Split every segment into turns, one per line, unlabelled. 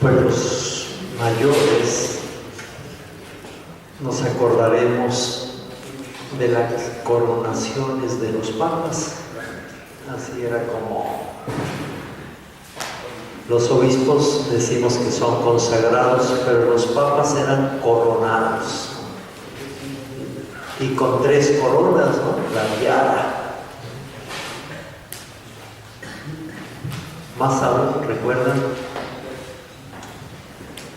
Pues los mayores nos acordaremos de las coronaciones de los papas. Así era como los obispos decimos que son consagrados, pero los papas eran coronados. Y con 3 coronas, ¿no? La tiara. Más aún, ¿recuerdan?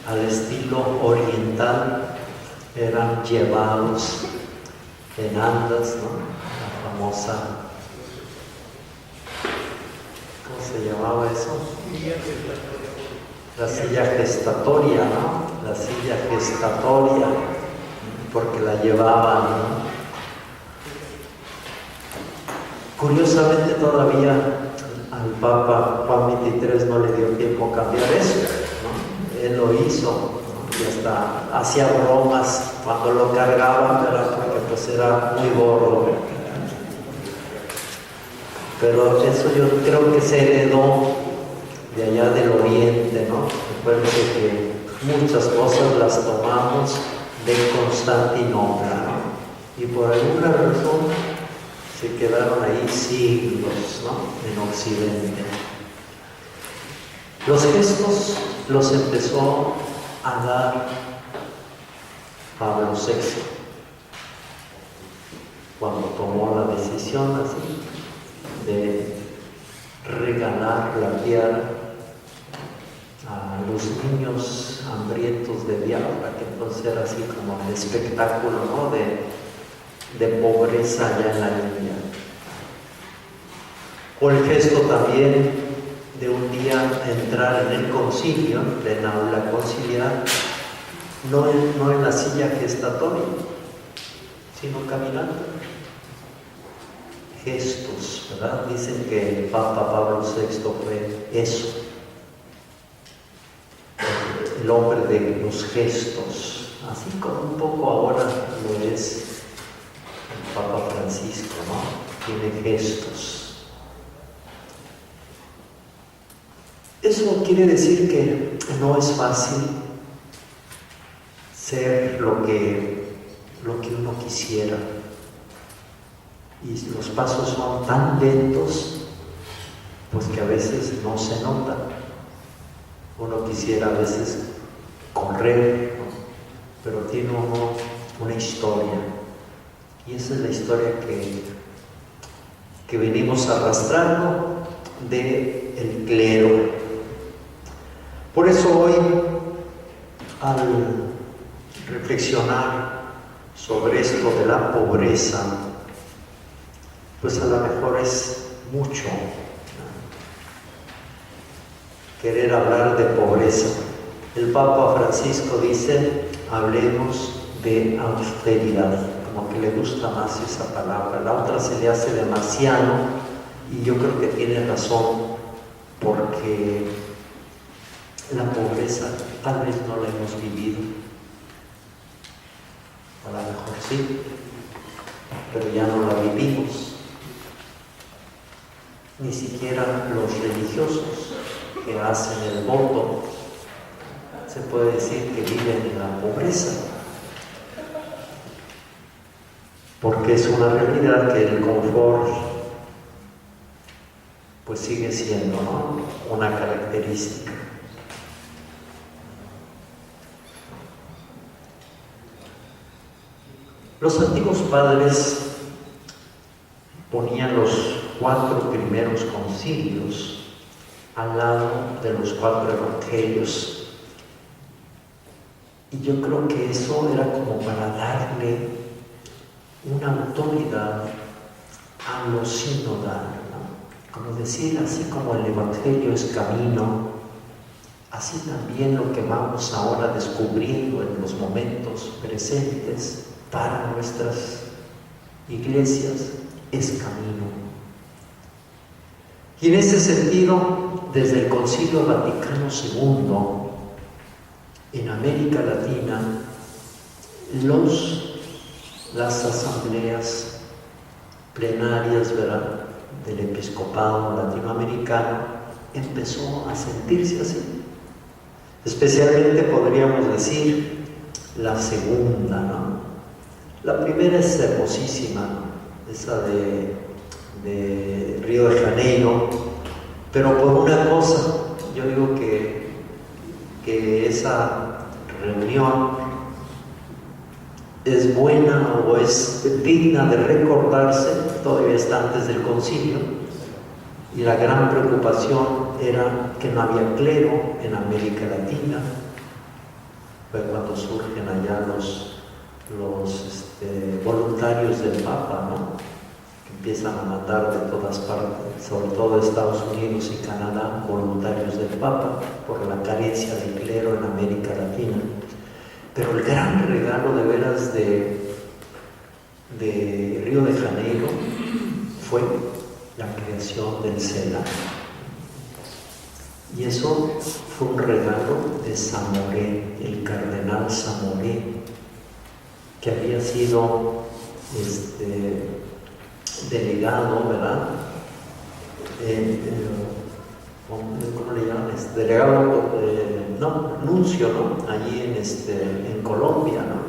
Al estilo oriental eran llevados en andas, ¿no? La famosa, ¿cómo se llamaba eso? La silla gestatoria, ¿no? La silla gestatoria, porque la llevaban, ¿no? Curiosamente todavía al Papa Juan XXIII no le dio tiempo a cambiar eso, ¿no? Él lo hizo, ¿no? Y hasta hacía bromas cuando lo cargaban, ¿verdad? Porque pues era muy gordo. Pero eso yo creo que se heredó de allá del oriente, ¿no? Recuerden que muchas cosas las tomamos de Constantinopla, ¿no? Y por alguna razón se quedaron ahí siglos, ¿no? En Occidente. Los gestos los empezó a dar Pablo VI cuando tomó la decisión así de regalar la tiara a los niños hambrientos de diabla, que entonces era así como el espectáculo, ¿no? de pobreza allá en la India. O el gesto también de un día entrar en el concilio, en la aula conciliar, no en la silla gestatoria, sino caminando. Gestos, ¿verdad? Dicen que el Papa Pablo VI fue eso, el hombre de los gestos, así como un poco ahora lo es el Papa Francisco, ¿no? Tiene gestos. Eso quiere decir que no es fácil ser lo que uno quisiera. Y los pasos son tan lentos, pues que a veces no se nota. Uno quisiera a veces correr, ¿no? Pero tiene uno una historia. Y esa es la historia que venimos arrastrando del clero. Por eso hoy, al reflexionar sobre esto de la pobreza, pues a lo mejor es mucho, ¿no? Querer hablar de pobreza. El Papa Francisco dice, hablemos de austeridad, como que le gusta más esa palabra. La otra se le hace demasiado, y yo creo que tiene razón, porque la pobreza tal vez no la hemos vivido. A lo mejor sí, pero ya no la vivimos. Ni siquiera los religiosos que hacen el voto se puede decir que viven en la pobreza, porque es una realidad que el confort pues sigue siendo, ¿no? Una característica. Los antiguos padres ponían los 4 primeros concilios al lado de los 4 evangelios, y yo creo que eso era como para darle una autoridad a lo sinodal, ¿no? Como decir, así como el evangelio es camino, así también lo que vamos ahora descubriendo en los momentos presentes para nuestras iglesias es camino. Y en ese sentido, desde el Concilio Vaticano II, en América Latina, las asambleas plenarias, ¿verdad?, del episcopado latinoamericano empezó a sentirse así. Especialmente podríamos decir la segunda, ¿no? La primera es hermosísima, ¿no? Esa de Río de Janeiro, pero por una cosa, yo digo que esa reunión es buena o es digna de recordarse, todavía está antes del concilio, y la gran preocupación era que no había clero en América Latina. Fue cuando surgen allá los voluntarios del Papa, ¿no? Que empiezan a mandar de todas partes, sobre todo de Estados Unidos y Canadá, voluntarios del Papa por la carencia del clero en América Latina. Pero el gran regalo de veras de Río de Janeiro fue la creación del CELAC. Y eso fue un regalo de Zamoré, el cardenal Zamoré, que había sido delegado, ¿verdad? ¿Cómo le llaman? Delegado, nuncio, ¿no? Allí en Colombia, ¿no?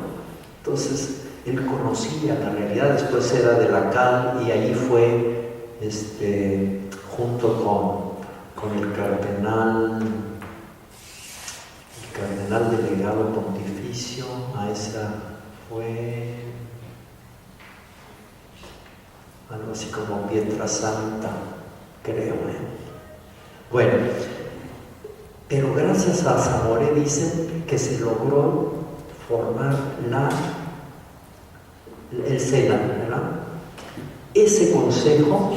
Entonces, él conocía la realidad, después era de la CAL y ahí fue, junto con el cardenal delegado pontificio, a esa fue algo así como Pietrasanta, creo, Bueno, pero gracias a Zamoré dicen que se logró formar el CELAC, ¿verdad? Ese consejo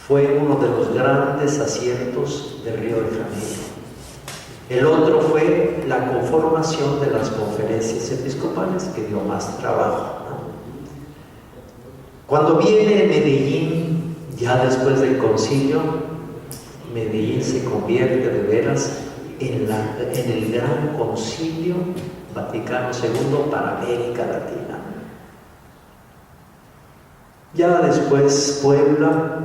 fue uno de los grandes aciertos de Río de Janeiro. El otro fue la conformación de las conferencias episcopales, que dio más trabajo, ¿no? Cuando viene Medellín, ya después del concilio, Medellín se convierte de veras en el gran concilio Vaticano II para América Latina. Ya después Puebla,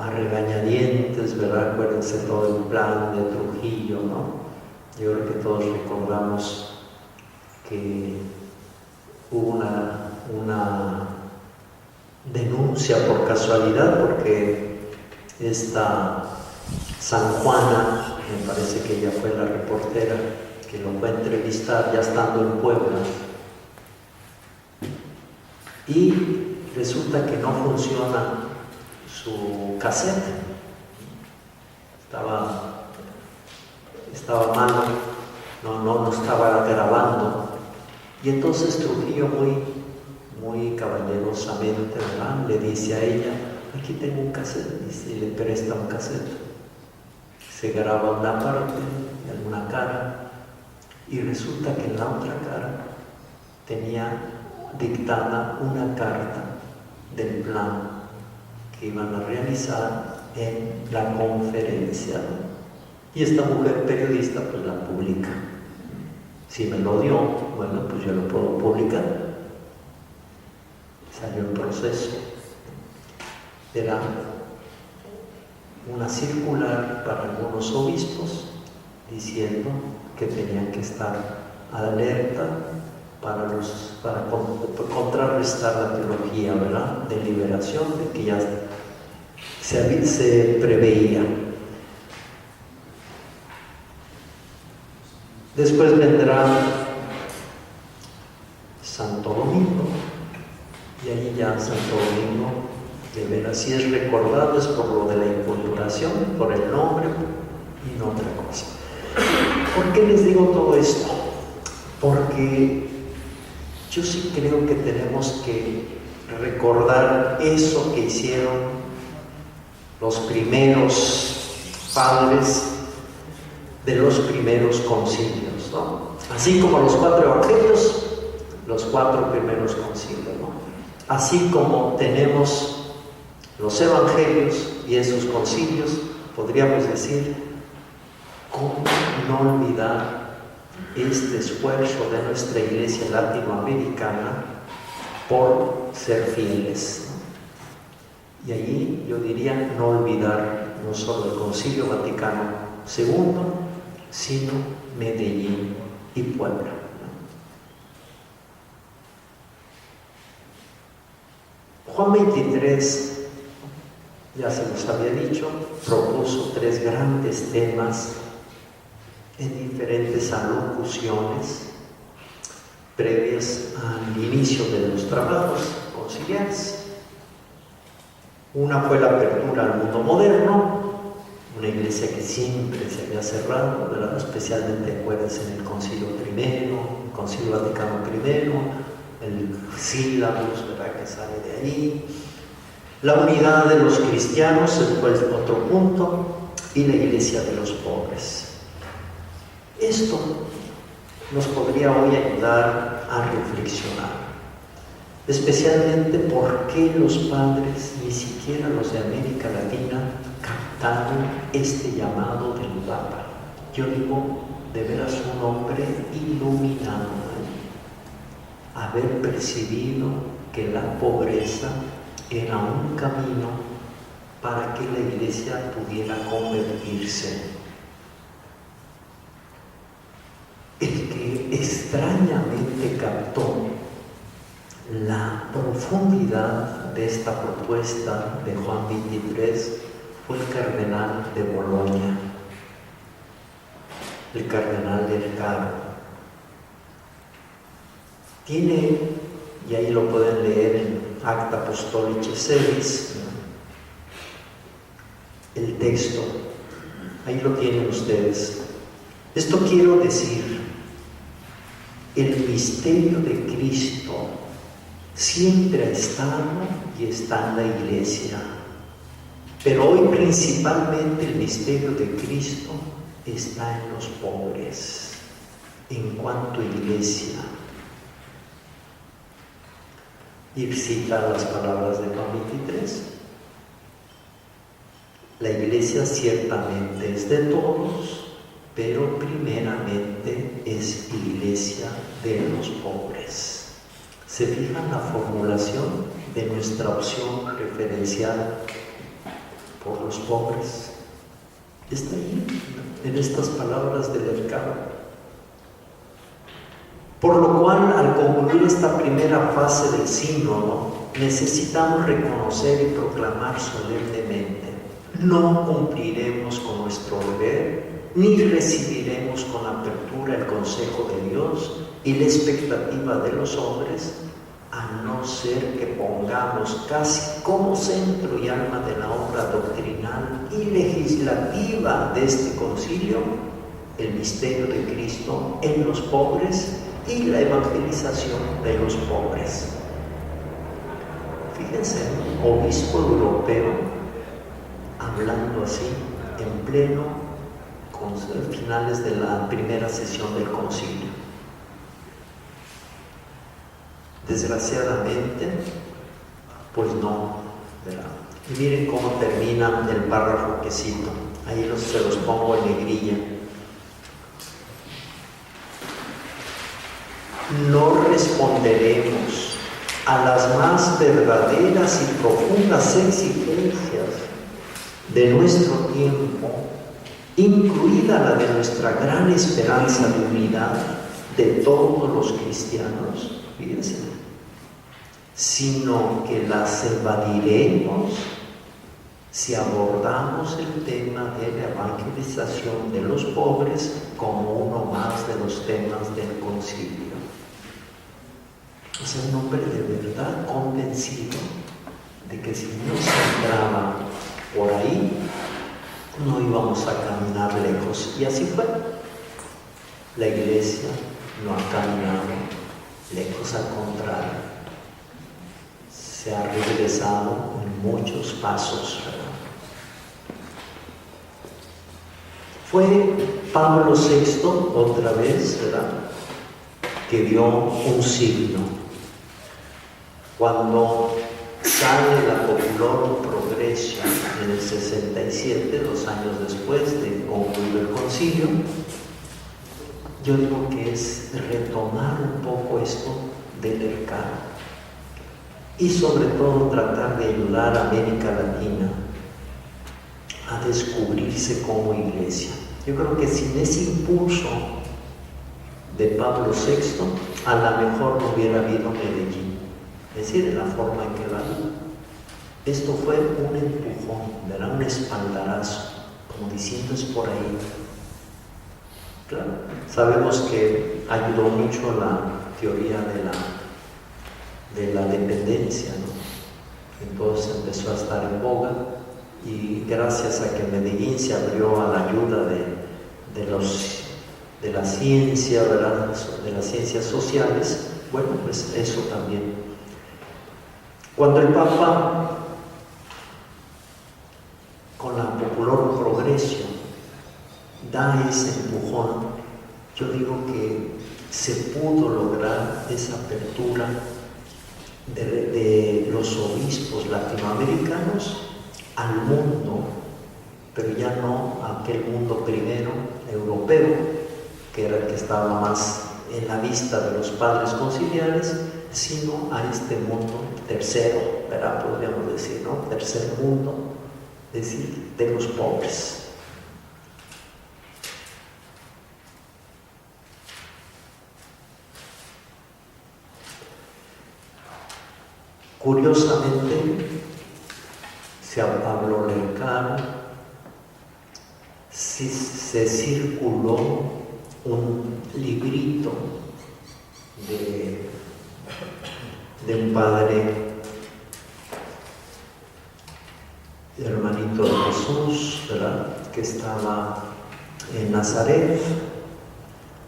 a regañadientes, ¿verdad? Acuérdense todo el plan de Trujillo, ¿no? Yo creo que todos recordamos que hubo una denuncia por casualidad, porque esta San Juana, me parece que ella fue la reportera que lo fue a entrevistar ya estando en Puebla, y resulta que no funciona su cassette, estaba malo, no estaba grabando, y entonces Trujillo muy caballerosamente, ¿verdad?, le dice a ella: aquí tengo un cassette, y le presta un cassette. Se graba una parte, en una cara, y resulta que en la otra cara tenía dictada una carta del plan que iban a realizar en la conferencia, ¿no? Y esta mujer periodista pues la publica. Si me lo dio, bueno, pues yo lo puedo publicar. Salió el proceso. Era una circular para algunos obispos diciendo que tenían que estar alerta para contrarrestar la teología, ¿verdad?, de liberación, de que ya se preveía. Después vendrá Santo Domingo, y allí ya Santo Domingo, de veras, si es recordado, es por lo de la inculturación, por el nombre y no otra cosa. ¿Por qué les digo todo esto? Porque yo sí creo que tenemos que recordar eso que hicieron los primeros padres de los primeros concilios, ¿no? Así como los 4 evangelios, los 4 primeros concilios, ¿no? Así como tenemos los evangelios y esos concilios, podríamos decir, ¿cómo no olvidar este esfuerzo de nuestra iglesia latinoamericana por ser fieles, ¿no? Y allí yo diría no olvidar no solo el Concilio Vaticano II, sino Medellín y Puebla. Juan 23, ya se los había dicho, propuso 3 grandes temas en diferentes alocuciones previas al inicio de los trabajos conciliares. Una fue la apertura al mundo moderno, una iglesia que siempre se había cerrado, ¿verdad? Especialmente, acuérdense, en el Concilio I, el Concilio Vaticano I, el Sílabus, ¿verdad?, que sale de ahí. La unidad de los cristianos fue otro punto, y la iglesia de los pobres. Esto nos podría hoy ayudar a reflexionar, especialmente por qué los padres, ni siquiera los de América Latina, captaron este llamado del Papa. Yo digo, de veras, un hombre iluminado, haber percibido que la pobreza era un camino para que la iglesia pudiera convertirse. El que extrañamente captó la profundidad de esta propuesta de Juan 23 fue el cardenal de Bolonia, el cardenal del Caro. Tiene, y ahí lo pueden leer en Acta Apostolicae Sedis, el texto, ahí lo tienen ustedes. Esto quiero decir, el misterio de Cristo siempre ha estado y está en la iglesia, pero hoy principalmente el misterio de Cristo está en los pobres, en cuanto a iglesia. Y cita las palabras de Juan 23. La iglesia ciertamente es de todos, pero primeramente es iglesia de los pobres. ¿Se fijan la formulación de nuestra opción referencial por los pobres? Está ahí, en estas palabras del Mercado. Por lo cual, al concluir esta primera fase del sínodo, necesitamos reconocer y proclamar solemnemente: no cumpliremos con nuestro deber, ni recibiremos con apertura el consejo de Dios y la expectativa de los hombres, a no ser que pongamos casi como centro y alma de la obra doctrinal y legislativa de este concilio el misterio de Cristo en los pobres y la evangelización de los pobres. Fíjense, obispo europeo hablando así en pleno finales de la primera sesión del concilio. Desgraciadamente, pues no, ¿verdad? Y miren cómo termina el párrafo que cito. Ahí se los pongo en negrilla. No responderemos a las más verdaderas y profundas exigencias de nuestro tiempo, incluida la de nuestra gran esperanza de unidad de todos los cristianos, fíjense, sino que las evadiremos si abordamos el tema de la evangelización de los pobres como uno más de los temas del concilio. O sea, un hombre de verdad convencido de que si no se entraba por ahí, no íbamos a caminar lejos. Y así fue. La iglesia no ha caminado lejos, al contrario, se ha regresado en muchos pasos, ¿verdad? Fue Pablo VI, otra vez, ¿verdad?, que dio un signo. Cuando sale la Populorum Progressio en el 67, 2 años después de concluir el concilio, yo digo que es retomar un poco esto del mercado y sobre todo tratar de ayudar a América Latina a descubrirse como iglesia. Yo creo que sin ese impulso de Pablo VI, a lo mejor no hubiera habido Medellín, es decir, en la forma en que la vi. Esto fue un empujón, ¿verdad? Un espaldarazo, como diciendo es por ahí. Claro, sabemos que ayudó mucho la teoría de la dependencia, ¿no? Entonces empezó a estar en boga y gracias a que Medellín se abrió a la ayuda de la ciencia, ¿verdad? De las ciencias sociales, bueno, pues eso también. Cuando el Papa, con la Popular Progresio, da ese empujón, yo digo que se pudo lograr esa apertura de los obispos latinoamericanos al mundo, pero ya no a aquel mundo primero europeo, que era el que estaba más en la vista de los padres conciliares, sino a este mundo tercero, ¿verdad? Podríamos decir, ¿no? Tercer mundo, es decir, de los pobres. Curiosamente, se habló Lecaro, se circuló un librito de un padre, hermanito de Jesús, ¿verdad? Que estaba en Nazaret,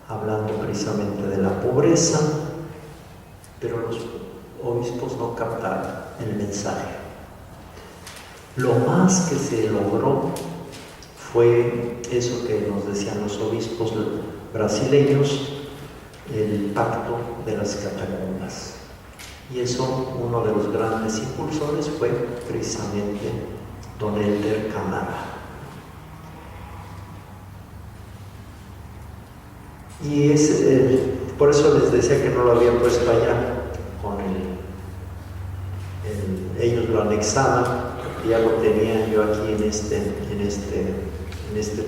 hablando precisamente de la pobreza, pero los obispos no captaron el mensaje. Lo más que se logró fue eso que nos decían los obispos brasileños, el pacto de las catacumbas. Y eso, uno de los grandes impulsores fue precisamente don Elder Camara. Y por eso les decía que no lo había puesto allá, ellos lo anexaban, ya lo tenía yo aquí en este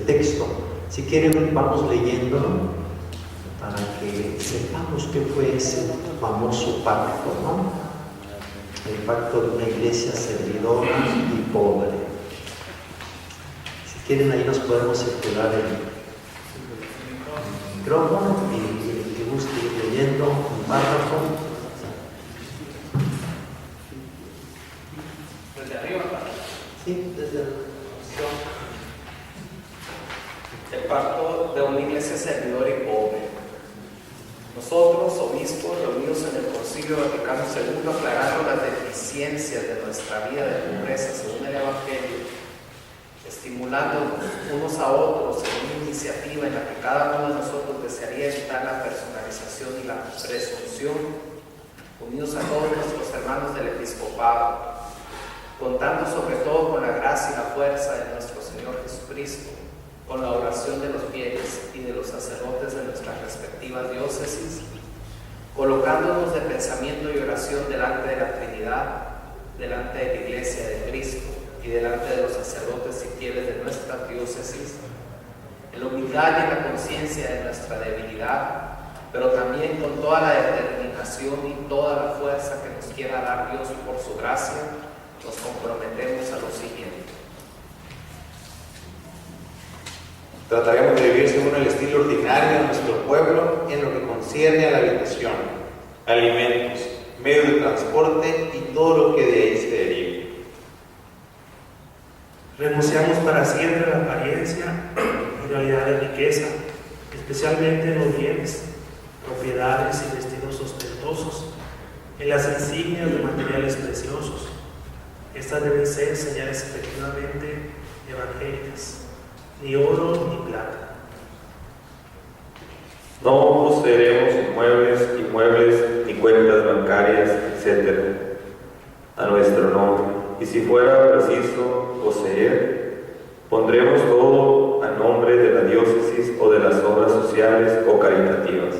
texto. Si quieren, vamos leyéndolo para que sepamos qué fue ese famoso pacto, ¿no? El pacto de una iglesia servidora y pobre. Si quieren, ahí nos podemos circular el micrófono y el que guste ir leyendo un párrafo.
El pacto de una iglesia servidora y pobre. Nosotros, obispos, reunidos en el Concilio Vaticano II, aclarando las deficiencias de nuestra vida de pobreza según el Evangelio, estimulándonos unos a otros en una iniciativa en la que cada uno de nosotros desearía evitar la personalización y la presunción, unidos a todos nuestros hermanos del episcopado, contando sobre todo con la gracia y la fuerza de nuestro Señor Jesucristo, con la oración de los fieles y de los sacerdotes de nuestras respectivas diócesis, colocándonos de pensamiento y oración delante de la Trinidad, delante de la Iglesia de Cristo y delante de los sacerdotes y fieles de nuestras diócesis, en la humildad y en la conciencia de nuestra debilidad, pero también con toda la determinación y toda la fuerza que nos quiera dar Dios por su gracia, nos comprometemos a lo siguiente.
Trataremos de vivir según el estilo ordinario de nuestro pueblo en lo que concierne a la habitación, alimentos, medios de transporte y todo lo que de ahí se derive.
Renunciamos para siempre a la apariencia y realidad de riqueza, especialmente en los bienes, propiedades y vestidos ostentosos, en las insignias de materiales preciosos. Estas deben ser señales efectivamente evangélicas, ni oro ni plata.
No poseeremos inmuebles, ni cuentas bancarias, etc. a nuestro nombre, y si fuera preciso poseer, pondremos todo a nombre de la diócesis o de las obras sociales o caritativas.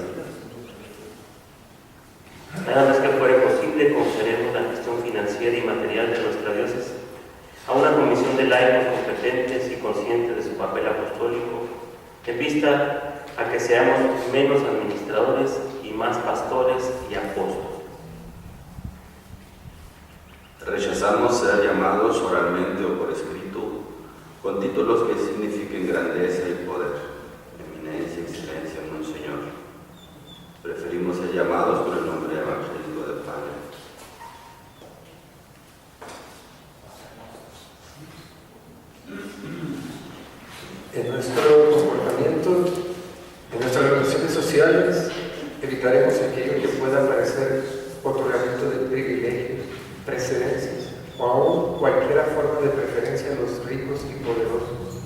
Cada vez que fuere posible, confiaremos la gestión financiera y material de nuestra diócesis a una comisión de laicos competentes y conscientes de su papel apostólico, en vista a que seamos menos administradores y más pastores y apóstoles.
Rechazamos ser llamados oralmente o por escrito con títulos que signifiquen grandeza y poder, eminencia, excelencia, monseñor. Preferimos ser llamados por el nombre evangélico del Padre.
En nuestro comportamiento, en nuestras relaciones sociales, evitaremos aquello que pueda parecer otorgamiento de privilegios, precedencias o aún cualquier forma de preferencia a los ricos y poderosos.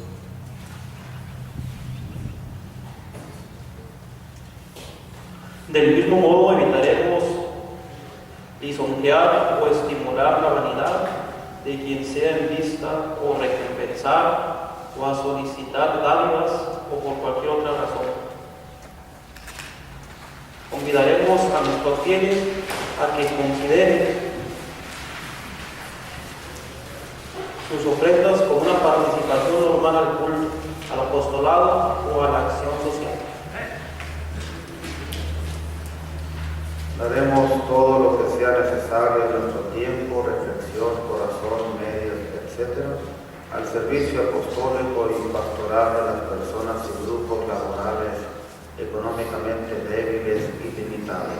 Del mismo modo evitaremos lisonjear o estimular la vanidad de quien sea en vista o recompensar o a solicitar dádivas o por cualquier otra razón. Convidaremos a nuestros fieles a que consideren sus ofrendas como una participación normal al culto, al apostolado o a la acción social.
Daremos todo lo que sea necesario en nuestro tiempo, reflexión, corazón, medios, etc., al servicio apostólico y pastoral de las personas y grupos laborales económicamente débiles y limitados,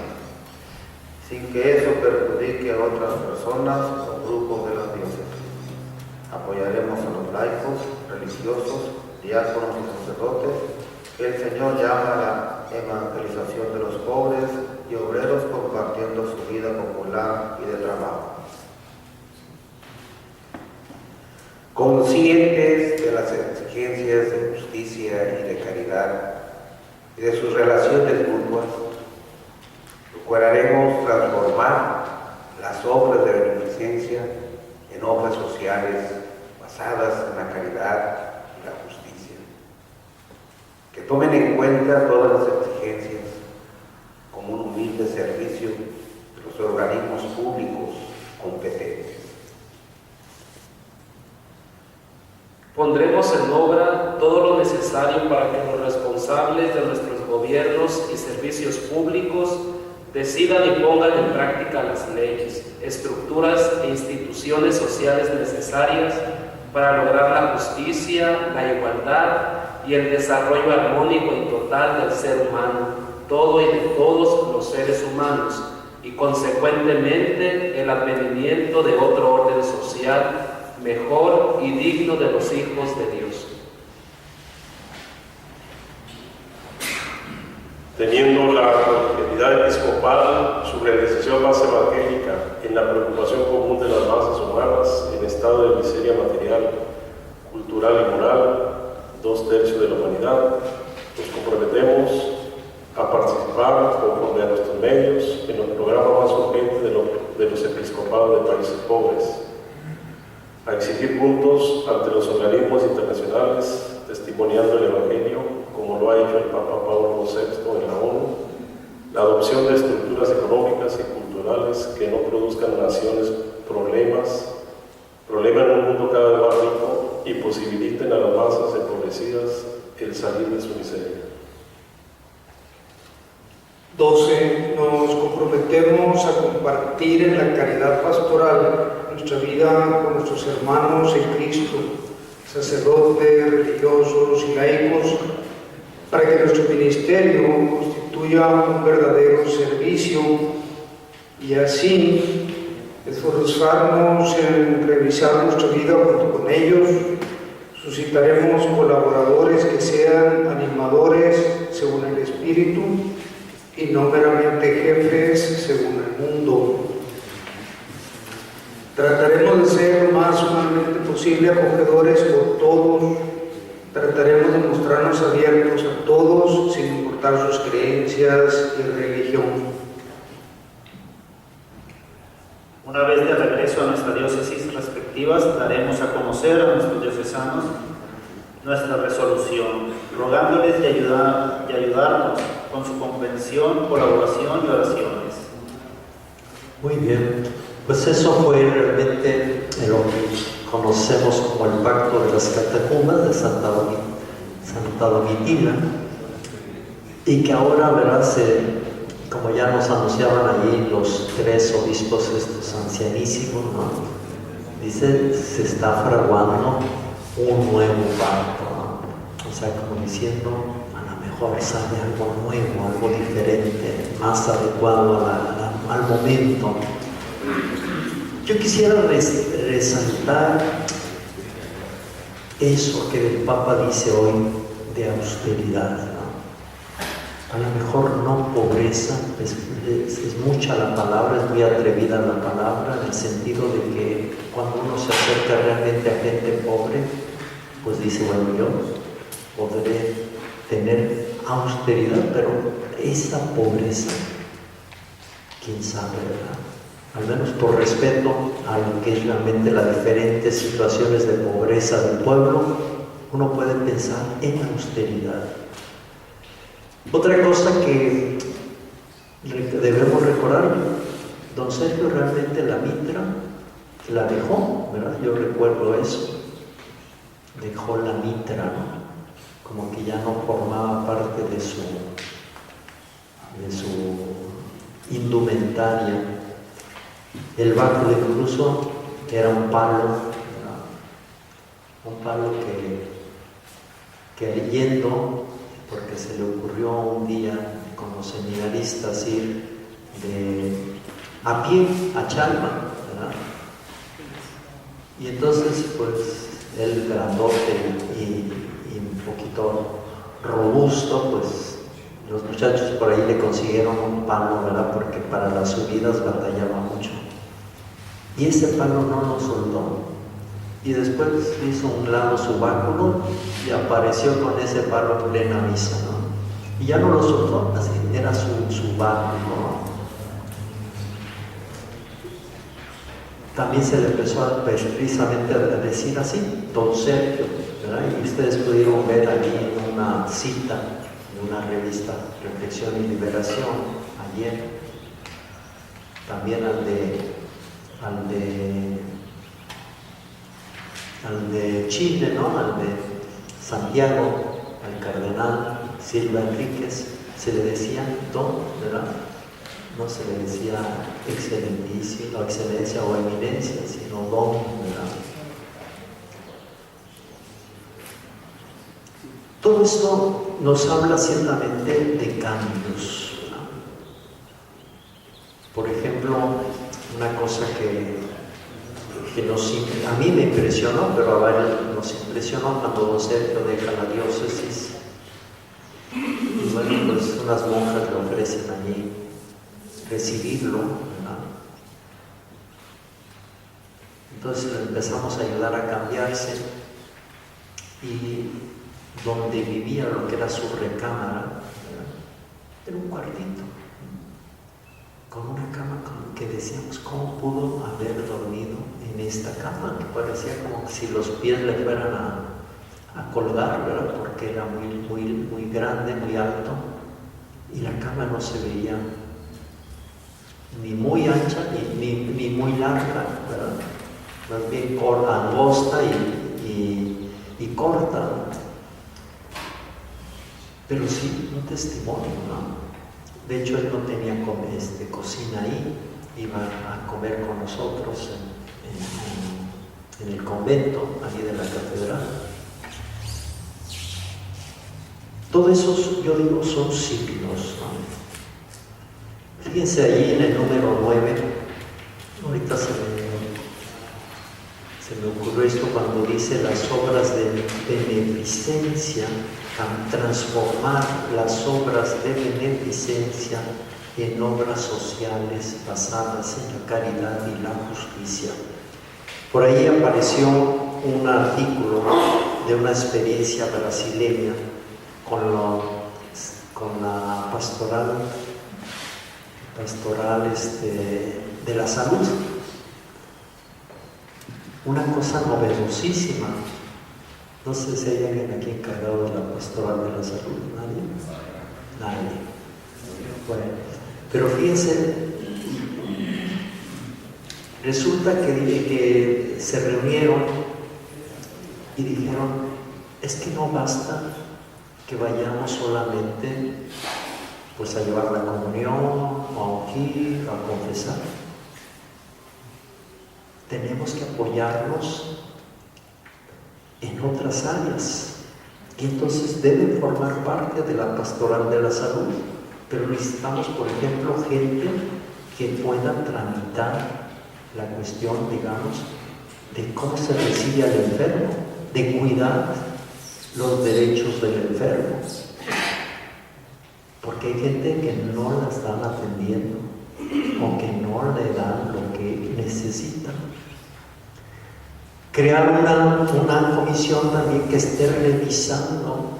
sin que eso perjudique a otras personas o grupos de la diócesis. Apoyaremos a los laicos, religiosos, diáconos y sacerdotes que el Señor llama a la evangelización de los pobres y obreros compartiendo su vida popular y de trabajo.
Conscientes de las exigencias de justicia y de caridad y de sus relaciones mutuas, procuraremos transformar las obras de beneficencia en obras sociales basadas en la caridad y la justicia, que tomen en cuenta todas las exigencias como un humilde servicio de los organismos públicos competentes.
Pondremos en obra todo lo necesario para que los responsables de nuestros gobiernos y servicios públicos decidan y pongan en práctica las leyes, estructuras e instituciones sociales necesarias para lograr la justicia, la igualdad y el desarrollo armónico y total del ser humano, todo y de todos los seres humanos, y consecuentemente el advenimiento de otro orden social mejor y digno de los hijos de Dios.
Teniendo la colectividad episcopal, su realización más evangélica en la preocupación común de las masas humanas en estado de miseria material, cultural y moral, 2/3 de la humanidad, nos comprometemos a participar conforme a nuestros medios en los programas más urgentes de los episcopados de países pobres, a exigir puntos ante los organismos internacionales, testimoniando el Evangelio, como lo ha hecho el Papa Pablo VI en la ONU, la adopción de estructuras económicas y culturales que no produzcan naciones problemas en un mundo cada vez más rico y posibiliten a las masas empobrecidas el salir de su miseria.
12. Nos comprometemos a compartir en la caridad pastoral nuestra vida con nuestros hermanos en Cristo, sacerdotes, religiosos y laicos, para que nuestro ministerio constituya un verdadero servicio y así esforzarnos en revisar nuestra vida junto con ellos. Suscitaremos colaboradores que sean animadores según el Espíritu y no meramente jefes según el mundo. Trataremos de ser lo más humanamente posible acogedores por todos. Trataremos de mostrarnos abiertos a todos sin importar sus creencias y religión.
Una vez de regreso a nuestras diócesis respectivas, daremos a conocer a nuestros diocesanos nuestra resolución, rogándoles de ayudarnos con su comprensión, colaboración y oraciones.
Muy bien, pues eso fue realmente lo que conocemos como el Pacto de las Catacumbas de Santa Santa Domitila, y que ahora, ¿verdad? Como ya nos anunciaban allí los 3 obispos estos ancianísimos, ¿no? Dice, se está fraguando un nuevo pacto, ¿no? O sea, como diciendo, a lo mejor sale algo nuevo, algo diferente, más adecuado al momento. Yo quisiera resaltar eso que el Papa dice hoy de austeridad, ¿no? A lo mejor no pobreza, es mucha la palabra, es muy atrevida la palabra, en el sentido de que cuando uno se acerca realmente a gente pobre, pues dice, bueno, yo podré tener austeridad, pero esa pobreza, quién sabe, ¿verdad? Al menos por respeto a lo que es realmente las diferentes situaciones de pobreza del pueblo, uno puede pensar en austeridad. Otra cosa que debemos recordar, don Sergio realmente la mitra la dejó, ¿verdad? Yo recuerdo eso, dejó la mitra, ¿no? Como que ya no formaba parte de su indumentaria. El báculo incluso era un palo, ¿verdad? Un palo que yendo, porque se le ocurrió un día con los seminaristas ir a pie a Chalma, ¿verdad? Y entonces pues él grandote y un poquito robusto, pues los muchachos por ahí le consiguieron un palo, ¿verdad? Porque para las subidas batallaba mucho. Y ese palo no lo soltó. Y después hizo un lado su báculo y apareció con ese palo en plena misa, ¿no? Y ya no lo soltó, así era su báculo, ¿no? También se le empezó precisamente a decir así, don Sergio, ¿verdad? Y ustedes pudieron ver allí en una cita de una revista, Reflexión y Liberación, ayer, también al de Chile, ¿no? Al de Santiago, al cardenal Silva Enríquez, se le decía don, ¿verdad? No se le decía excelentísimo, excelencia o eminencia, sino don, ¿verdad? Todo esto nos habla ciertamente de cambios, ¿verdad? Por ejemplo, una cosa que a mí me impresionó, pero a varios nos impresionó cuando don Sergio deja la diócesis. Y bueno, pues unas monjas le ofrecen allí recibirlo, ¿verdad? Entonces le empezamos a ayudar a cambiarse, y donde vivía, lo que era su recámara, ¿verdad? Era un cuartito con una cama que decíamos, ¿cómo pudo haber dormido en esta cama? Que parecía como si los pies le fueran a colgar, ¿verdad? Porque era muy grande, muy alto, y la cama no se veía ni muy ancha ni muy larga, ¿verdad? Más bien angosta y corta, pero sí un testimonio, ¿no? De hecho, él no tenía cocina ahí, iba a comer con nosotros en el convento, allí de la catedral. Todo eso, yo digo, son signos, ¿no? Fíjense allí en el número 9, ahorita se me ocurrió esto cuando dice las obras de beneficencia, transformar las obras de beneficencia en obras sociales basadas en la caridad y la justicia. Por ahí apareció un artículo de una experiencia brasileña con la pastoral de la salud. Una cosa novedosísima. No sé si hay alguien aquí encargado de la pastoral de la salud. ¿Nadie? Bueno, pero fíjense, resulta que se reunieron y dijeron, es que no basta que vayamos solamente pues a llevar la comunión, a ungir, a confesar. Tenemos que apoyarnos en otras áreas y entonces deben formar parte de la pastoral de la salud, pero necesitamos, por ejemplo, gente que pueda tramitar la cuestión, digamos, de cómo se recibe al enfermo, de cuidar los derechos del enfermo, porque hay gente que no la están atendiendo o que no le dan lo que necesitan. Crear una comisión también que esté revisando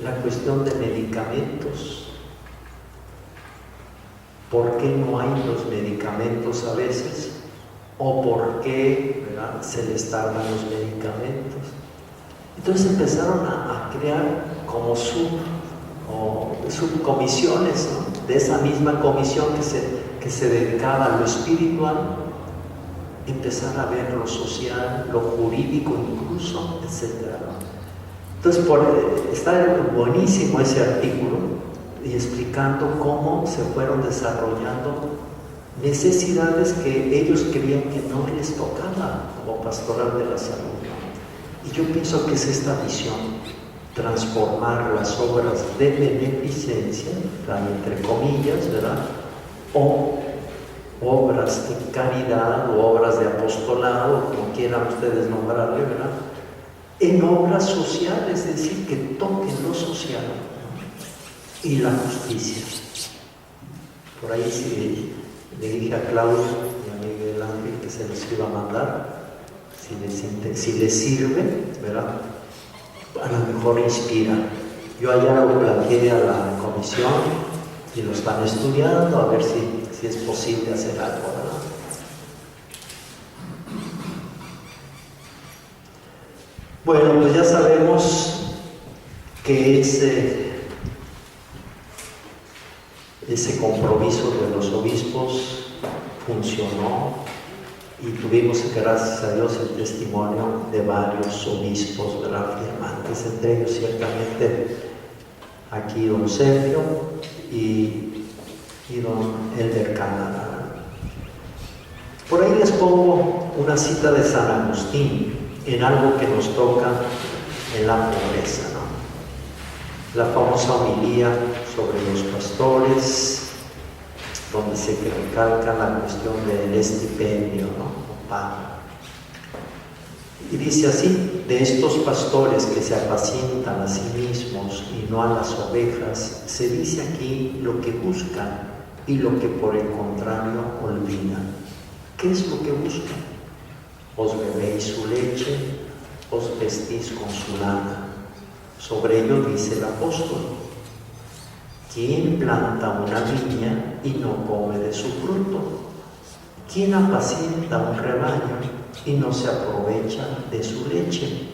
la cuestión de medicamentos. ¿Por qué no hay los medicamentos a veces? ¿O por qué, ¿verdad?, se les tardan los medicamentos? Entonces empezaron a crear como subcomisiones, ¿no?, de esa misma comisión que se dedicaba a lo espiritual, empezar a ver lo social, lo jurídico incluso, etc. Entonces está buenísimo ese artículo y explicando cómo se fueron desarrollando necesidades que ellos creían que no les tocaba como pastoral de la salud. Y yo pienso que es esta visión, transformar las obras de beneficencia, entre comillas, ¿verdad?, o obras de caridad o obras de apostolado, como quieran ustedes nombrarle, ¿verdad?, en obras sociales, es decir, que toquen lo social y la justicia. Por ahí sí le dije a Claudio y a Miguel Ángel que se los iba a mandar, si les sirve, ¿verdad?, a lo mejor inspira. Yo allá lo planteé a la comisión y lo están estudiando a ver si es posible hacer algo, ¿verdad? Bueno, pues ya sabemos que ese compromiso de los obispos funcionó y tuvimos, gracias a Dios, el testimonio de varios obispos, ¿verdad?, firmantes, entre ellos ciertamente aquí don Sergio y don Elder Canadá. Por ahí les pongo una cita de San Agustín en algo que nos toca en la pobreza, ¿no? La famosa homilía sobre los pastores, donde se recalca la cuestión del estipendio, ¿no?, o pago. Y dice así: de estos pastores que se apacientan a sí mismos y no a las ovejas, se dice aquí lo que buscan y lo que por el contrario olvidan. ¿Qué es lo que buscan? Os bebéis su leche, os vestís con su lana. Sobre ello dice el apóstol: ¿quién planta una viña y no come de su fruto? ¿Quién apacienta un rebaño y no se aprovecha de su leche?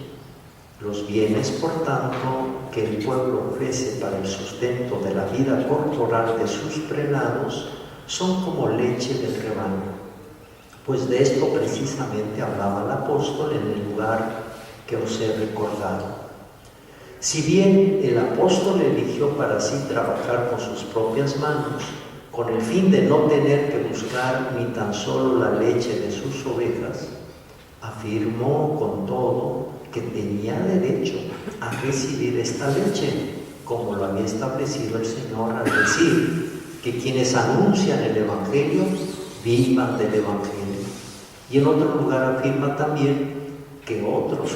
Los bienes, por tanto, que el pueblo ofrece para el sustento de la vida corporal de sus prelados son como leche del rebaño. Pues de esto precisamente hablaba el apóstol en el lugar que os he recordado. Si bien el apóstol eligió para sí trabajar con sus propias manos, con el fin de no tener que buscar ni tan solo la leche de sus ovejas, afirmó con todo que tenía derecho a recibir esta leche, como lo había establecido el Señor al decir que quienes anuncian el Evangelio vivan del Evangelio. Y en otro lugar afirma también que otros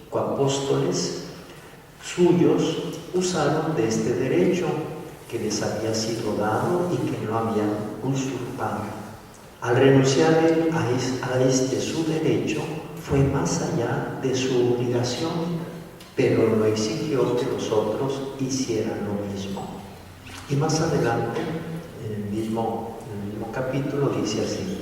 coapóstoles suyos usaron de este derecho que les había sido dado y que no habían usurpado. Al renunciar él a este su derecho, fue más allá de su obligación, pero no exigió que los otros hicieran lo mismo. Y más adelante, en el mismo capítulo, dice así: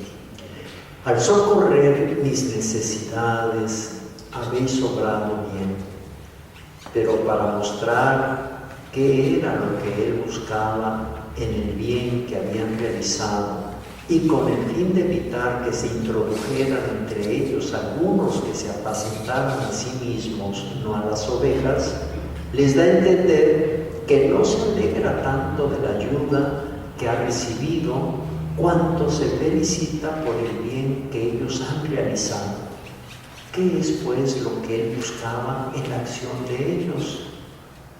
al socorrer mis necesidades habéis obrado bien, pero para mostrar qué era lo que él buscaba en el bien que habían realizado, y con el fin de evitar que se introdujeran entre ellos algunos que se apacentaran a sí mismos, no a las ovejas, les da a entender que no se alegra tanto de la ayuda que ha recibido, cuanto se felicita por el bien que ellos han realizado. ¿Qué es pues lo que él buscaba en la acción de ellos?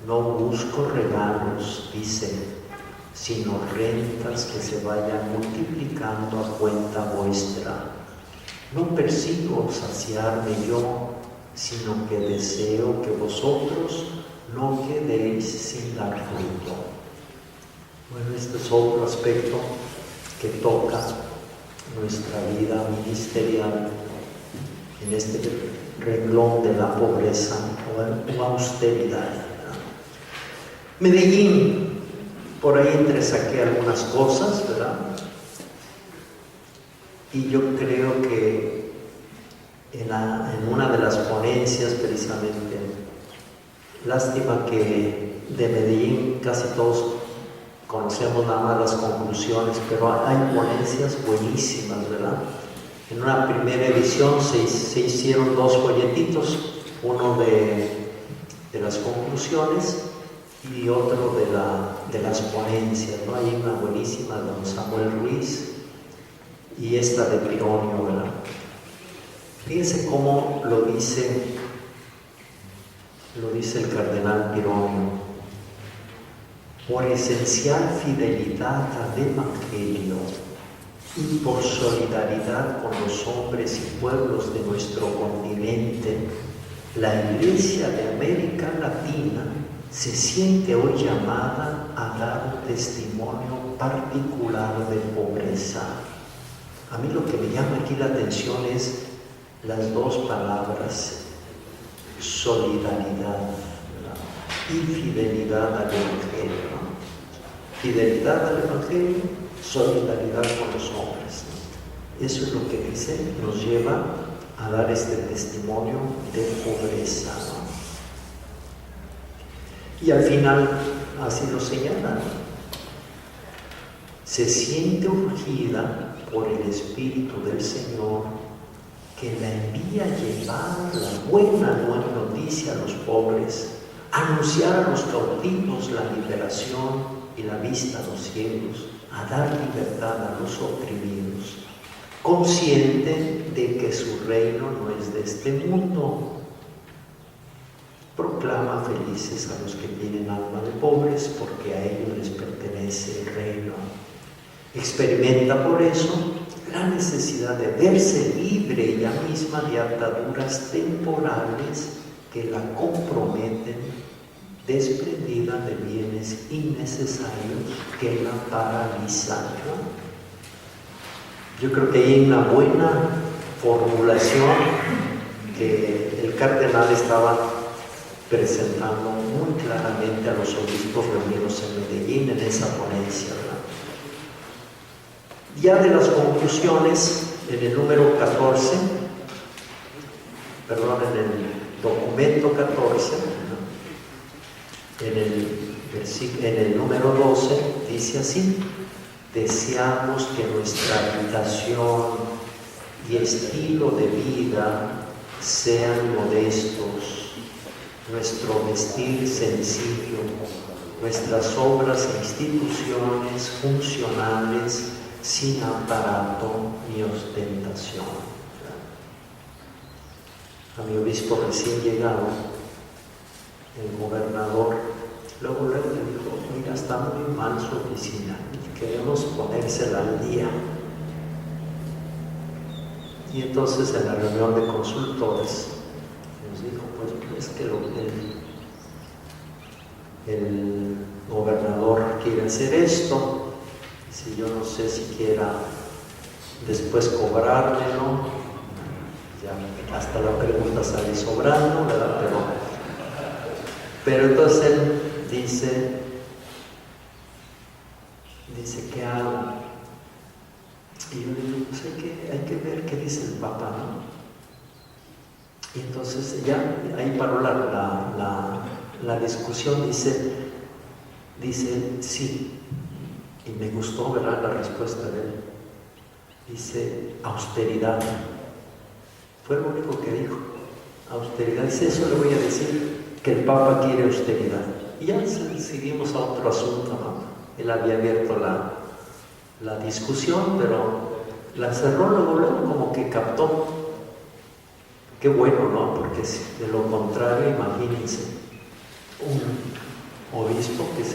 No busco regalos, dice, sino rentas que se vayan multiplicando a cuenta vuestra. No persigo saciarme yo, sino que deseo que vosotros no quedéis sin dar fruto. Bueno, este es otro aspecto que toca nuestra vida ministerial en este renglón de la pobreza o austeridad. Medellín, por ahí entresaqué algunas cosas, ¿verdad? Y yo creo que en una de las ponencias, precisamente, lástima que de Medellín casi todos conocemos nada más las conclusiones, pero hay ponencias buenísimas, ¿verdad? En una primera edición se hicieron 2 folletitos, uno de las conclusiones y otro de las ponencias, ¿no? Hay una buenísima de don Samuel Ruiz y esta de Pironio, ¿verdad? Fíjense cómo lo dice el cardenal Pironio. Por esencial fidelidad al Evangelio y por solidaridad con los hombres y pueblos de nuestro continente, la Iglesia de América Latina se siente hoy llamada a dar un testimonio particular de pobreza. A mí lo que me llama aquí la atención es las 2 palabras, solidaridad y fidelidad al Evangelio. Fidelidad al Evangelio, solidaridad con los hombres. Eso es lo que dice, nos lleva a dar este testimonio de pobreza, ¿no? Y al final, así lo señala, se siente urgida por el Espíritu del Señor, que la envía a llevar la buena noticia a los pobres, anunciar a los cautivos la liberación y la vista a los ciegos, a dar libertad a los oprimidos, consciente de que su reino no es de este mundo. Proclama felices a los que tienen alma de pobres, porque a ellos les pertenece el reino. Experimenta por eso la necesidad de verse libre ella misma de ataduras temporales que la comprometen, desprendida de bienes innecesarios que la paralizan, ¿no? Yo creo que hay una buena formulación que el cardenal estaba presentando muy claramente a los obispos reunidos en Medellín en esa ponencia, ¿verdad? Ya de las conclusiones, en el número 14, perdón, en el documento 14, en el número 12, dice así: deseamos que nuestra habitación y estilo de vida sean modestos, nuestro vestir sencillo, nuestras obras e instituciones funcionales, sin aparato ni ostentación. A mi obispo recién llegado, el gobernador, luego le dijo: mira, está muy mal su oficina, queremos ponérsela al día. Y entonces en la reunión de consultores nos dijo: pues es que el gobernador quiere hacer esto, si yo no sé si quiera después cobrarle, ¿no? Ya hasta la pregunta sale sobrando, ¿verdad? Pero entonces él dice, ¿qué hago? Y yo le digo: pues hay que ver qué dice el Papa, ¿no? Y entonces ya ahí paró la discusión. Dice sí, y me gustó, ¿verdad?, la respuesta de él. Dice: austeridad. Fue lo único que dijo, austeridad. Dice: eso le voy a decir, que el Papa quiere austeridad. Y ya seguimos a otro asunto, ¿no? Él había abierto la discusión, pero la cerró luego como que captó. Qué bueno, ¿no? Porque de lo contrario, imagínense, un obispo que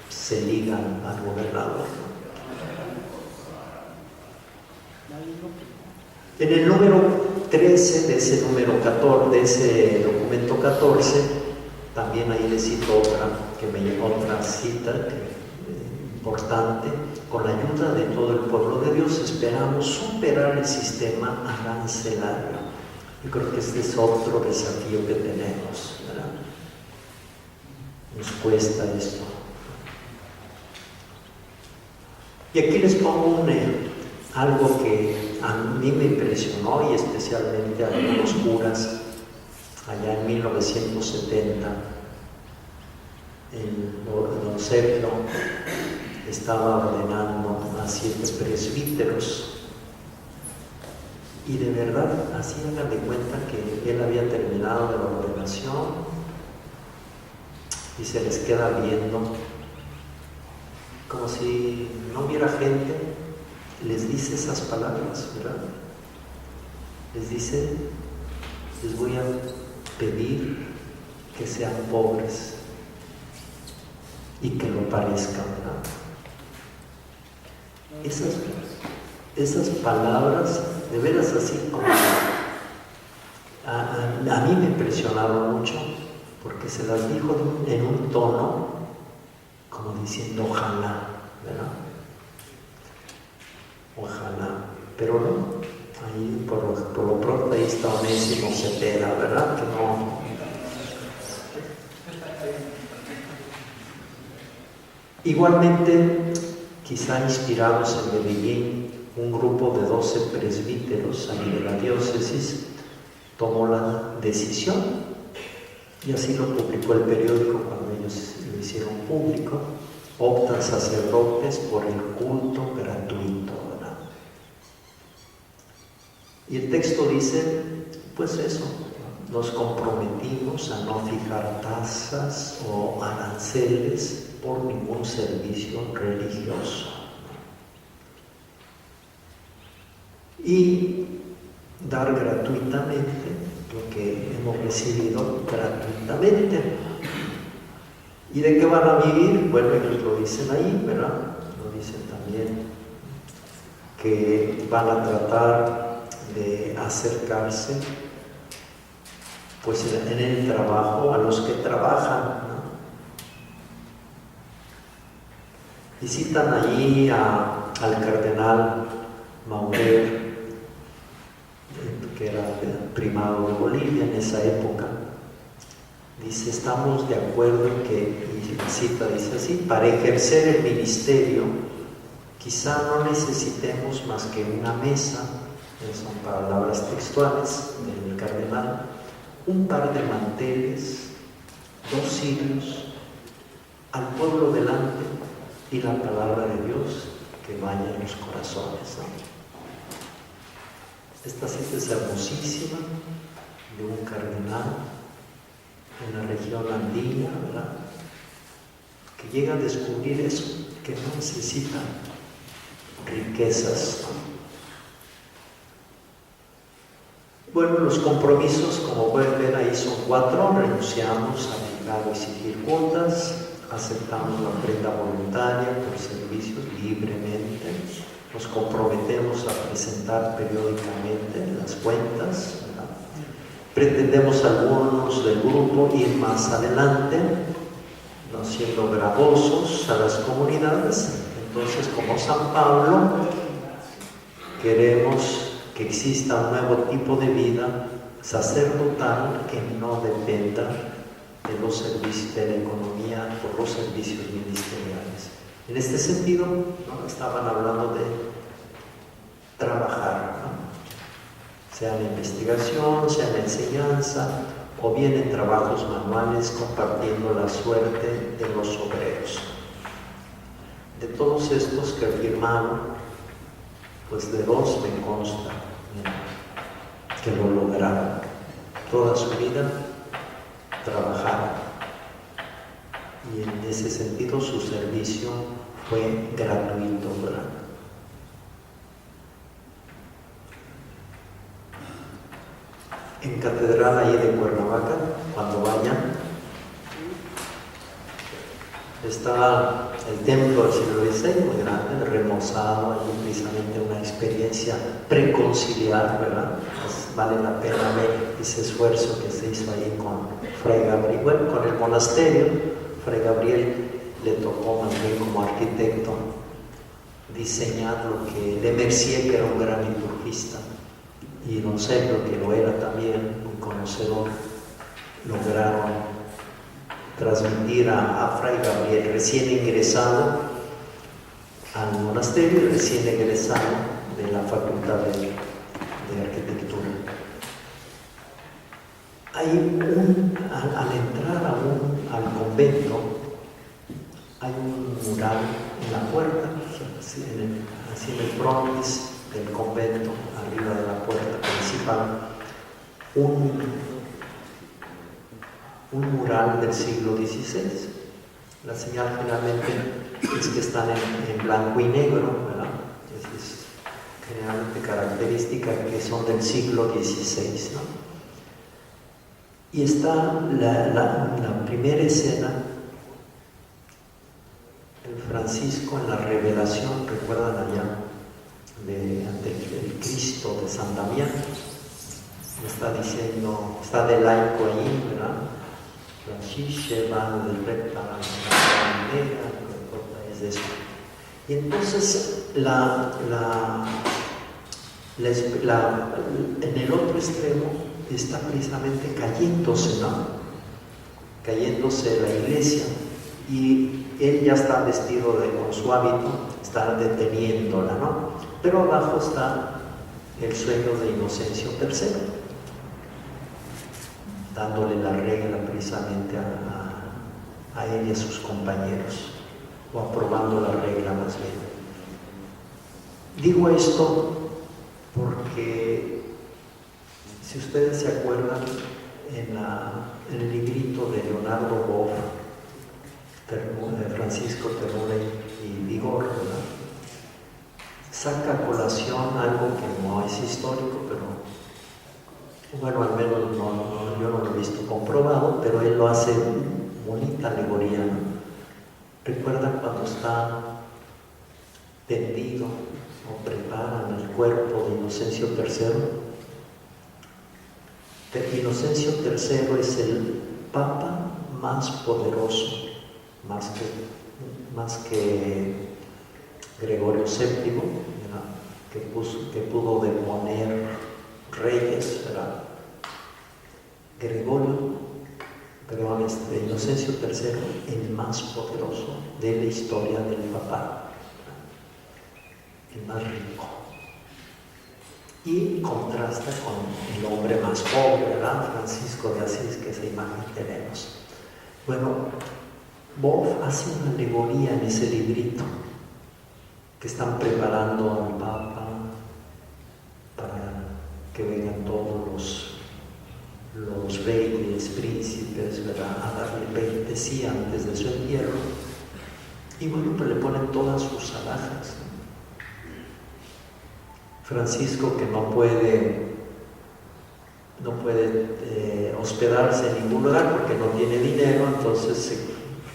se liga al gobernador, ¿no? En el número 13 de ese número 14, de ese documento 14, también ahí le cito otra cita importante. Con la ayuda de todo el pueblo de Dios esperamos superar el sistema arancelario. Yo creo que este es otro desafío que tenemos, ¿verdad? Nos cuesta esto. Y aquí les pongo algo que a mí me impresionó, y especialmente a algunos curas allá en 1970. Don Sergio estaba ordenando a 7 presbíteros, y de verdad así hagan de cuenta que él había terminado de la ordenación y se les queda viendo como si no hubiera gente. Les dice esas palabras, ¿verdad? Les dice: les voy a pedir que sean pobres y que lo parezcan, ¿verdad? Esas palabras, de veras así como a mí me impresionaron mucho, porque se las dijo en un tono como diciendo ojalá, ¿verdad? Ojalá, pero no, ahí por lo pronto ahí está Onésimo Cepeda, ¿verdad? Que no. Igualmente, quizá inspirados en Medellín, un grupo de 12 presbíteros ahí de la diócesis tomó la decisión, y así lo publicó el periódico cuando ellos lo hicieron público: optan sacerdotes por el culto gratuito, ¿verdad? Y el texto dice, pues eso, nos comprometimos a no fijar tasas o aranceles por ningún servicio religioso, y dar gratuitamente lo que hemos recibido gratuitamente. ¿Y de qué van a vivir? Bueno, ellos lo dicen ahí, ¿verdad? Lo dicen también, que van a tratar de acercarse pues en el trabajo a los que trabajan, ¿no? Y citan allí al cardenal Maurer, que era el primado de Bolivia en esa época. Dice: estamos de acuerdo en que, y la cita dice así: para ejercer el ministerio quizá no necesitemos más que una mesa, son palabras textuales del cardenal, un par de manteles, 2 cirios, al pueblo delante y la palabra de Dios que vaya en los corazones, ¿no? Esta cita es hermosísima, de un cardenal en la región andina, ¿verdad?, que llega a descubrir eso, que no necesita riquezas, ¿no? Bueno, los compromisos, como pueden ver ahí, son 4. Renunciamos a fijar o exigir cuotas, aceptamos la ofrenda voluntaria por servicios libremente, nos comprometemos a presentar periódicamente las cuentas, ¿verdad? Pretendemos algunos del grupo ir más adelante, no siendo gravosos a las comunidades. Entonces, como San Pablo, queremos que exista un nuevo tipo de vida sacerdotal que no dependa de los servicios de la economía por los servicios ministeriales. En este sentido, ¿no?, estaban hablando de trabajar, ¿no?, sea en investigación, sea en enseñanza, o bien en trabajos manuales, compartiendo la suerte de los obreros. De todos estos que firmaron, pues de 2 me consta, ¿no?, que lo lograron. Toda su vida trabajar. Y en ese sentido su servicio fue gratuito, ¿verdad? En Catedral ahí de Cuernavaca, cuando vayan, está el templo del siglo XVI, muy grande, remozado, allí precisamente una experiencia preconciliar, ¿verdad? Pues vale la pena ver ese esfuerzo que se hizo ahí con Fray Gabriel, bueno, con el monasterio. Fray Gabriel le tocó más bien como arquitecto diseñar lo que Le Mercier, que era un gran liturgista, y don Sergio, que lo era también, un conocedor, lograron transmitir a Fray Gabriel, recién ingresado al monasterio y recién egresado de la Facultad de Arquitectura. Hay al entrar al convento, hay un mural en la puerta, así en el frontis del convento, arriba de la puerta principal, un mural del siglo XVI. La señal generalmente es que están en blanco y negro, ¿verdad? Es generalmente característica que son del siglo XVI, ¿no? Y está la primera escena, el Francisco en la revelación, recuerdan allá, ante el Cristo de San Damián. Está diciendo, está de laico ahí, ¿verdad? Es de eso. Y entonces en el otro extremo está precisamente cayéndose, ¿no? Cayéndose la iglesia, y él ya está vestido con su hábito, está deteniéndola, ¿no? Pero abajo está el sueño de Inocencio III, dándole la regla precisamente a él y a sus compañeros, o aprobando la regla más bien. Digo esto porque, si ustedes se acuerdan, en el librito de Leonardo Boff, Francisco Ternura y Vigor, ¿verdad?, saca a colación algo que no es histórico, pero bueno, al menos yo no lo he visto comprobado, pero él lo hace bonita alegoría, ¿no? ¿Recuerdan cuando está tendido o preparan el cuerpo de Inocencio III? Inocencio III es el papa más poderoso, más que Gregorio VII, ¿verdad?, que pudo deponer reyes, ¿verdad? Inocencio III, el más poderoso de la historia del papado, el más rico. Y contrasta con el hombre más pobre, ¿verdad?, Francisco de Asís, que esa imagen tenemos. Bueno, Boff hace una alegoría en ese librito, que están preparando al Papa para que vengan todos los reyes, príncipes, ¿verdad?, a darle pleitesía antes de su entierro. Y bueno, pues le ponen todas sus alhajas, ¿no? Francisco, que no puede hospedarse en ningún lugar porque no tiene dinero, entonces se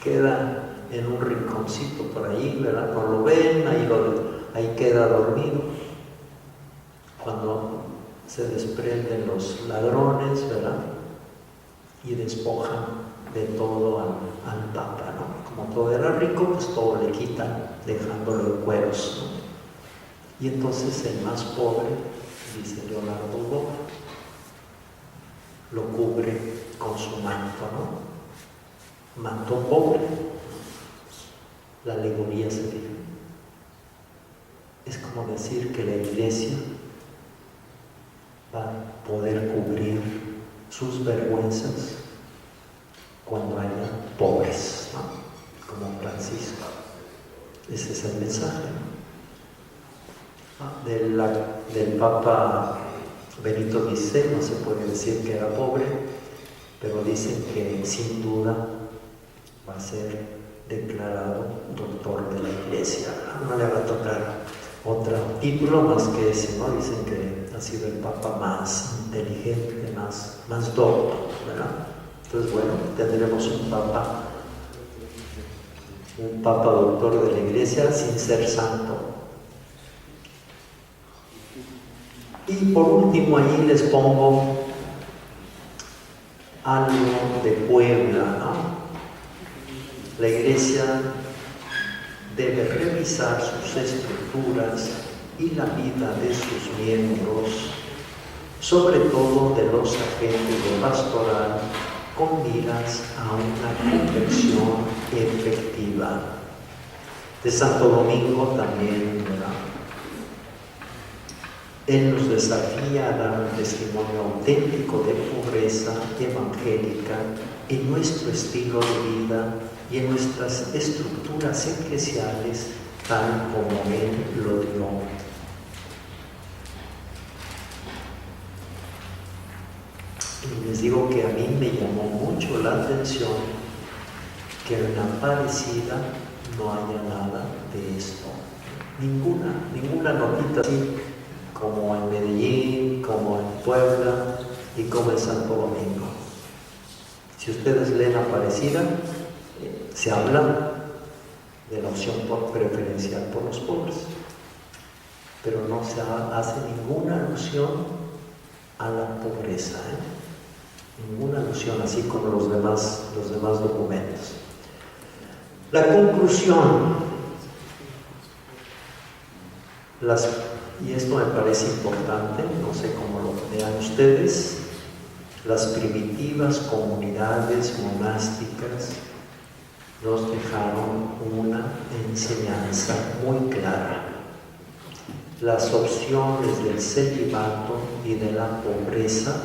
queda en un rinconcito por ahí, ¿verdad? No lo ven, ahí queda dormido. Cuando se desprenden los ladrones, ¿verdad?, y despojan de todo al Papa, ¿no? Como todo era rico, pues todo le quitan, dejándolo en cueros, ¿no? Y entonces el más pobre, dice Leonardo Boff, lo cubre con su manto, ¿no? Manto pobre. La alegoría sería, es como decir que la iglesia va a poder cubrir sus vergüenzas cuando haya pobres, ¿no?, como Francisco. Ese es el mensaje, ¿no? Del Papa Benito XVI no se puede decir que era pobre, pero dicen que sin duda va a ser declarado doctor de la iglesia. No le va a tocar otro título más que ese, ¿no? Dicen que ha sido el papa más inteligente, más docto, ¿verdad? Entonces, bueno, tendremos un papa doctor de la iglesia sin ser santo. Y por último, ahí les pongo algo de Puebla, ¿no? La iglesia debe revisar sus estructuras y la vida de sus miembros, sobre todo de los agentes de pastoral, con miras a una conversión efectiva. De Santo Domingo también, ¿verdad? Él nos desafía a dar un testimonio auténtico de pobreza evangélica en nuestro estilo de vida y en nuestras estructuras eclesiales, tal como Él lo dio. Y les digo que a mí me llamó mucho la atención que en Aparecida no haya nada de esto. Ninguna notita así como en Medellín, como en Puebla y como en Santo Domingo. Si ustedes leen Aparecida, se habla de la opción preferencial por los pobres, pero no se hace ninguna alusión a la pobreza, ninguna alusión, así como los demás documentos. La conclusión, y esto me parece importante, no sé cómo lo vean ustedes, las primitivas comunidades monásticas nos dejaron una enseñanza muy clara. Las opciones del celibato y de la pobreza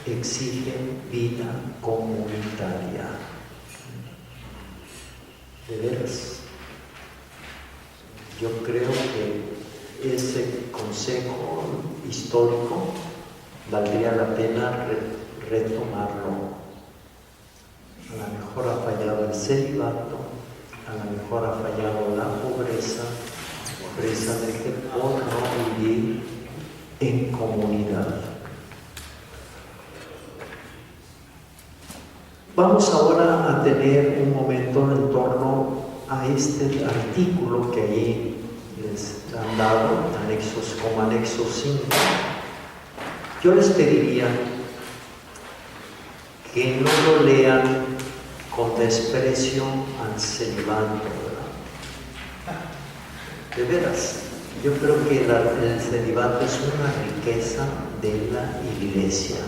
exigen vida comunitaria. De veras, yo creo que ese consejo histórico valdría la pena retomarlo. A lo mejor ha fallado el celibato, a lo mejor ha fallado la pobreza, precisamente por no vivir en comunidad. Vamos ahora a tener un momento en torno a este artículo que ahí les han dado, como anexo 5. Yo les pediría que no lo lean con desprecio al celibato, ¿verdad? De veras, yo creo que el celibato es una riqueza de la iglesia,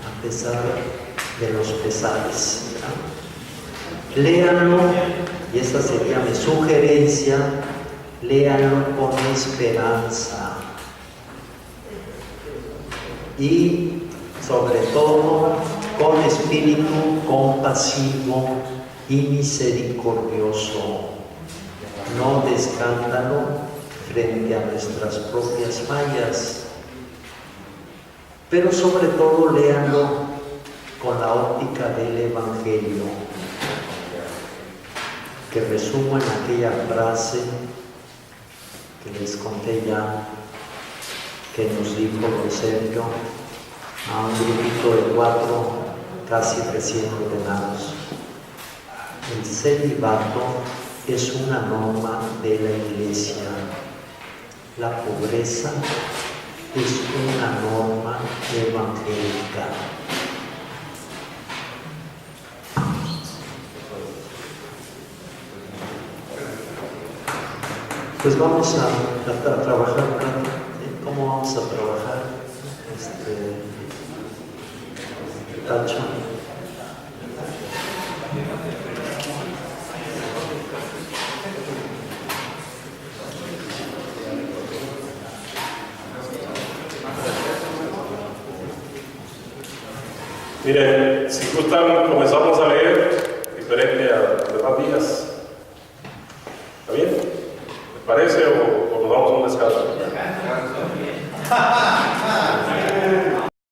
a pesar de los pesares, ¿verdad? Léanlo, y esa sería mi sugerencia, léanlo con esperanza y sobre todo con espíritu compasivo y misericordioso, no de escándalo frente a nuestras propias fallas, pero sobre todo léanlo con la óptica del Evangelio, que resumo en aquella frase que les conté ya, que nos dijo don Sergio a un grupito de 4 casi recién ordenados. El celibato es una norma de la iglesia. La pobreza es una norma evangélica. Pues vamos a trabajar. ¿Cómo vamos a trabajar? Tacho.
Miren, si gustan, comenzamos a leer diferente a los demás días. ¿Está bien? ¿Les parece o nos damos un descanso?